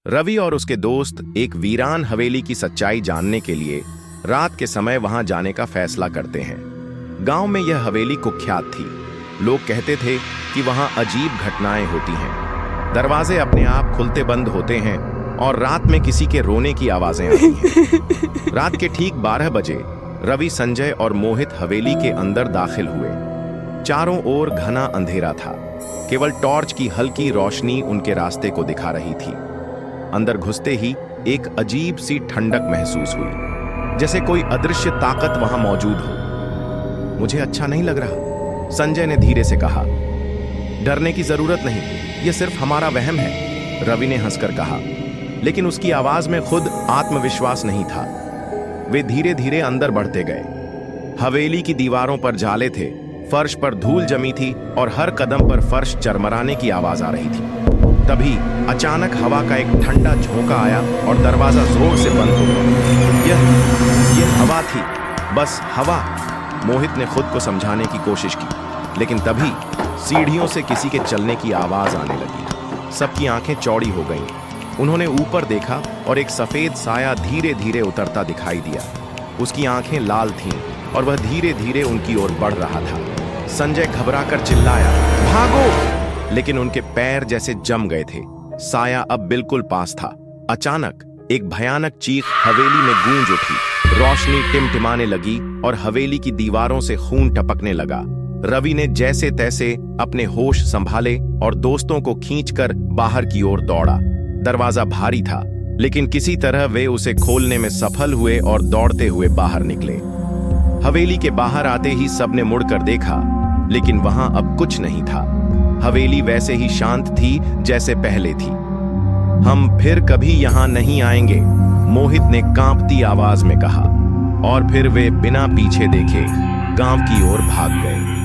रवि और उसके दोस्त एक वीरान हवेली की सच्चाई जानने के लिए रात के समय वहां जाने का फैसला करते हैं। गांव में यह हवेली कुख्यात थी। लोग कहते थे कि वहां अजीब घटनाएं होती हैं। दरवाजे अपने आप खुलते बंद होते हैं और रात में किसी के रोने की आवाजें आती हैं। रात के ठीक 12 बजे रवि, संजय और मोहित हवेली के अंदर दाखिल हुए। चारों ओर घना अंधेरा था। केवल टॉर्च की हल्की रोशनी उनके रास्ते को दिखा रही थी। अंदर घुसते ही एक अजीब सी ठंडक महसूस हुई, जैसे कोई अदृश्य ताकत वहां मौजूद हो। मुझे अच्छा नहीं लग रहा, संजय ने धीरे से कहा। डरने की जरूरत नहीं, यह सिर्फ हमारा वहम है, रवि ने हंसकर कहा। लेकिन उसकी आवाज में खुद आत्मविश्वास नहीं था। वे धीरे धीरे अंदर बढ़ते गए। हवेली की दीवारों पर जाले थे, फर्श पर धूल जमी थी और हर कदम पर फर्श चरमराने की आवाज आ रही थी। तभी अचानक हवा का एक ठंडा झोंका आया और दरवाजा जोर से बंद हो गया। यह हवा थी, बस हवा। मोहित ने खुद को समझाने की कोशिश की, लेकिन तभी सीढ़ियों से किसी के चलने की आवाज आने लगी। सबकी आंखें चौड़ी हो गईं। उन्होंने ऊपर देखा और एक सफेद साया धीरे धीरे उतरता दिखाई दिया। उसकी आंखें लाल थीं और वह धीरे धीरे उनकी ओर बढ़ रहा था। संजय घबराकर चिल्लाया, भागो! लेकिन उनके पैर जैसे जम गए थे। साया अब बिल्कुल पास था। अचानक एक भयानक चीख हवेली में गूंज उठी। रोशनी टिमटिमाने लगी और हवेली की दीवारों से खून टपकने लगा। रवि ने जैसे तैसे अपने होश संभाले और दोस्तों को खींचकर बाहर की ओर दौड़ा। दरवाजा भारी था, लेकिन किसी तरह वे उसे खोलने में सफल हुए और दौड़ते हुए बाहर निकले। हवेली के बाहर आते ही सबने मुड़कर देखा, लेकिन वहां अब कुछ नहीं था। हवेली वैसे ही शांत थी जैसे पहले थी। हम फिर कभी यहां नहीं आएंगे, मोहित ने कांपती आवाज में कहा। और फिर वे बिना पीछे देखे गांव की ओर भाग गए।